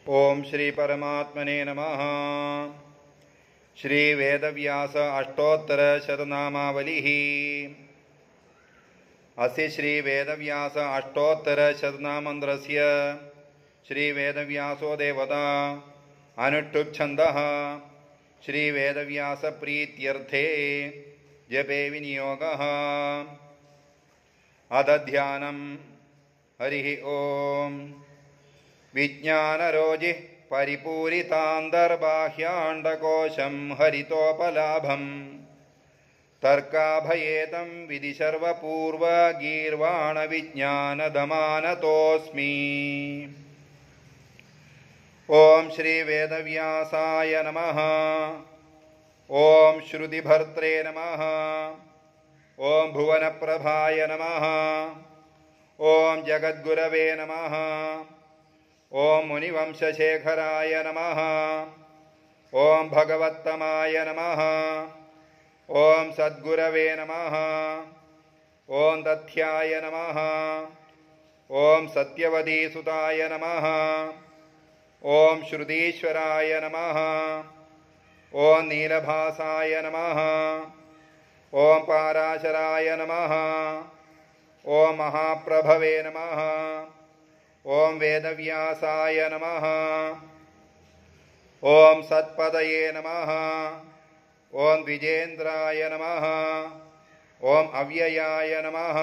ओम श्री परमात्मने नमः। श्री वेदव्यास अष्टोत्तर शतनामावलिः। अस्य श्री वेदव्यास अष्टोत्तर शतनामन्त्रस्य श्री वेदव्यासो देवता अनुष्टुप्छन्दः श्री वेदव्यास प्रीत्यर्थे जपे विनियोगः। अदध्यानं हरिः ओम। विज्ञानरोजिः परिपूरितान्तर्बाह्याण्डकोशं हरितोपलाभं तर्काभयेतं विधि सर्वपूर्वगीर्वाणविज्ञानदमानतोऽस्मि। ओम श्री वेदव्यासाय नमः। ओम श्रुतिभर्त्रे नमः। ओम भुवनप्रभाय नमः। ओम जगद्गुरवे नमः। ओम मुनिवंशशेखराय नमः। ओम भगवत्तमाय नमः। ओम सद्गुरवे नमः। ओम तथ्याय नमः। ओम सत्यवतीसुताय नमः। ओम श्रुतीश्वराय नमः। ओम नीलभासाय नमः। ओम पाराशराय नमः। ओम महाप्रभवे नमः। ओम वेदव्यासाय नमः। ओम सत्पदये नमः। ओम द्विजेन्द्राय नमः। ओम अव्ययाय नमः।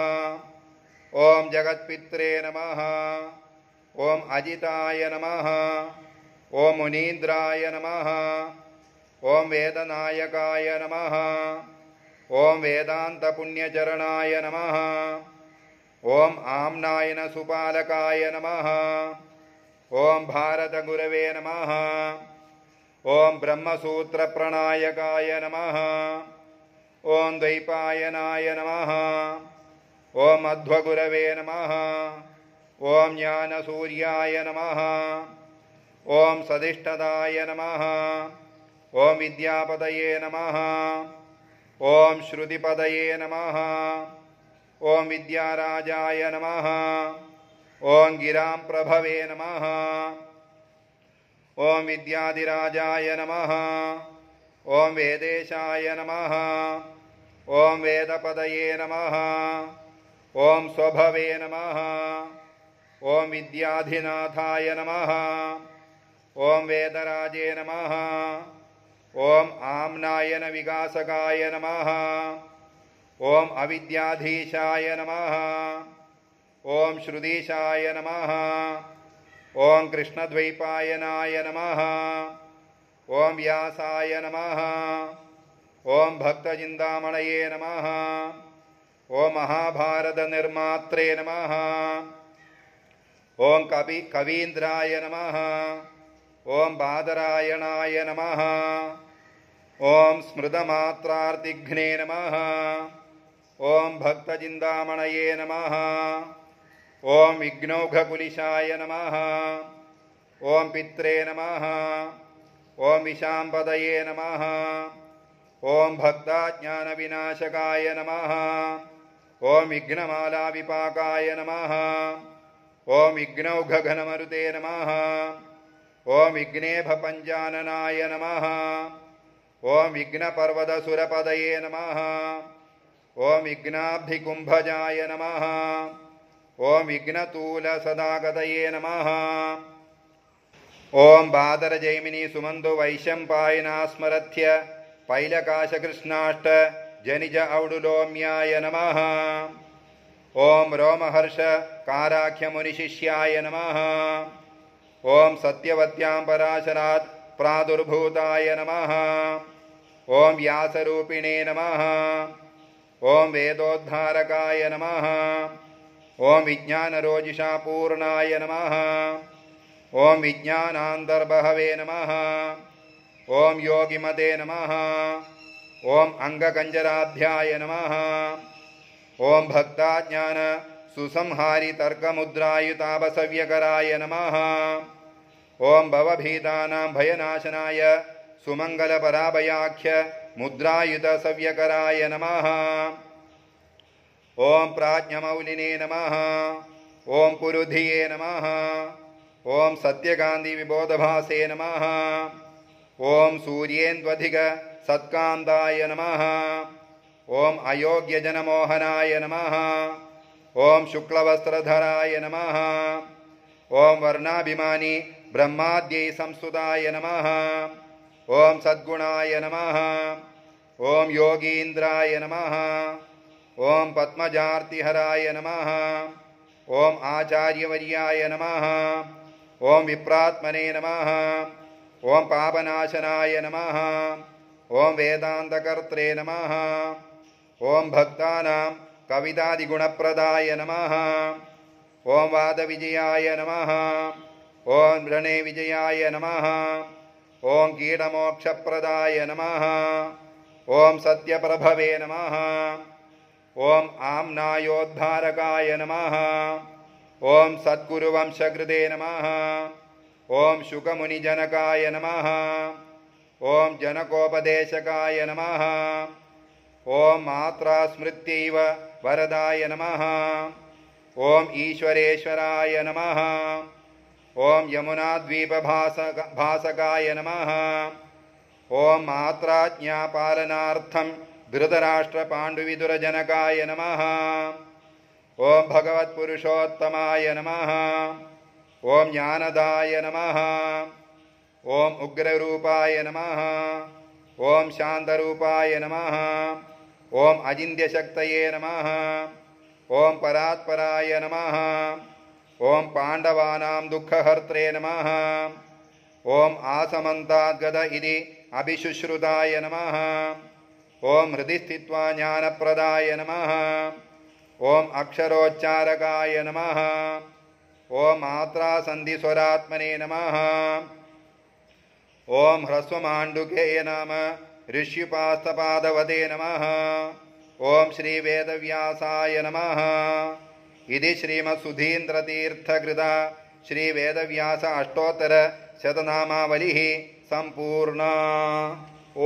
ओम जगत्पित्रे नमः। ओम अजिताय नमः। ओम मुनीन्द्राय नमः। ओम वेदनायकाय नमः। ओम वेदान्तपुण्यचरणाय नमः। ओम आम्नायन सुपालकाय नमः। ओम भारतगुरवे नमः। ओम ब्रह्मसूत्रप्रणायकाय नमः। ओम द्वैपायनाय नमः। ओम मध्वगुरवे नमः। ओम ज्ञानसूर्याय नमः। ओम सदिष्टदाय नमः। ओम विद्यापदये नमः। ओम श्रुतिपदये नमः। ओम विद्याराजाय नमः। ओम गिरां प्रभवे नमः। ओम विद्याधिराजाय नमः। ओम वेदेशाय नमः। ओम वेदपदये नमः। ओम स्वभवे नमः। ओम विद्याधिनाथाय नमः। ओम वेदराजे नमः। ओम आम्नायन विकासकाय नमः। ओम अविद्याधीशाय नमः। ओम श्रुतीशाय नमः। ओम कृष्णद्वैपायनाय नमः। ओम व्यासाय नमः। ओम भक्तचिन्तामणये नमः। ओम महाभारतनिर्मात्रे नमः। ओम कवीन्द्राय नमः। ओम बादरायणाय नमः। ओम स्मृतमात्रार्तिघ्ने नमः। ओम भक्तचिन्तामणये नमः। ओम विघ्नौघकुलिशाय नमः। ओम पित्रे नमः। ओम विशाम्पदये नमः। ओम भक्ताज्ञानविनाशकाय नमः। ओम विघ्नमालाविपाकाय नमः। ओम विघ्नौघघनमरुते नमः। ओम विघ्नेभपञ्चाननाय नमः। ओम विघ्नपर्वतसुरपदये नमः। ओम विघ्नाब्धिकुम्भजाय नमः। ओम विघ्नतूलसदागतये नमः। ओम बादरजैमिनी सुमन्दो वैशम्पायनास्मरथ्य पैलकाशकृष्णाष्ट जनिज औडुलोम्याय नमः। ओम रोमहर्ष काराख्यमुनिशिष्याय नमः। ओम सत्यवत्यां पराशरात् प्रादुर्भूताय नमः। ओम व्यासरूपिणे नमः। ओम वेदोद्धारकाय नमः। ओम विज्ञानरोजिषा पूर्णाय नमः। ओम विज्ञानान्तर्बहवे नमः। ओम योगिमते नमः। ओम अंगकंजराध्याय नमः। ओम भक्ताज्ञान सुसंहारि तर्कमुद्रायुतापसव्यकराय नमः। ओम भवभीतानां भयनाशनाय सुमंगलपराभयाख्य मुद्रायुतसव्यकराय नमः। ओम प्राज्ञमौलिने नमः। ओम पुरुधिये नमः। ॐ सत्यकान्तिविबोधभासे नमः। ॐ सूर्येन्द्वधिक सत्कान्ताय नमः। ॐ अयोग्यजनमोहनाय नमः। ॐ शुक्लवस्त्रधराय नमः। ॐ वर्णाभिमानी ब्रह्माद्यै संस्तुताय नमः। ॐ सद्गुणाय नमः। ॐ योगीन्द्राय नमः। ॐ पद्मजार्तिहराय नमः। ॐ आचार्यवर्याय नमः। ॐ विप्रात्मने नमः। ॐ पापनाशनाय नमः। ॐ वेदान्तकर्त्रे नमः। ॐ भक्तानां कवितादिगुणप्रदाय नमः। ॐ वादविजयाय नमः। ॐ रणेविजयाय नमः। ॐ कीटमोक्षप्रदाय नमः। ॐ सत्यप्रभवे नमः। ॐ आम्नायोद्धारकाय नमः। ॐ सद्गुरुवंशकृते नमः। ॐ शुकमुनिजनकाय नमः। ॐ जनकोपदेशकाय नमः। ॐ मात्रास्मृत्यैव वरदाय नमः। ॐ ईश्वरेश्वराय नमः। ॐ यमुनाद्वीपभासकाय नमः। ॐ मात्राज्ञापालनार्थं धृतराष्ट्रपाण्डुविदुरजनकाय नमः। ॐ भगवत्पुरुषोत्तमाय नमः। ॐ ज्ञानदाय नमः। ॐ उग्ररूपाय नमः। ॐ शान्तरूपाय नमः। ॐ अचिन्त्यशक्तये नमः। ॐ परात्पराय नमः। ॐ पाण्डवानां दुःखहर्त्रे नमः। ॐ आसमन्ताद्गद इति अभिशुश्रुताय नमः। ॐ हृदि स्थित्वा ज्ञानप्रदाय नमः। ॐ अक्षरोच्चारकाय नमः। ॐ मात्रासन्धिस्वरात्मने नमः। ॐ ह्रस्वमाण्डुकेय नाम ऋष्युपास्तपादवते नमः। ॐ श्रीवेदव्यासाय नमः। इति श्रीमत्सुधीन्द्रतीर्थकृता श्रीवेदव्यास अष्टोत्तर शतनामावलिः सम्पूर्णा। ॐ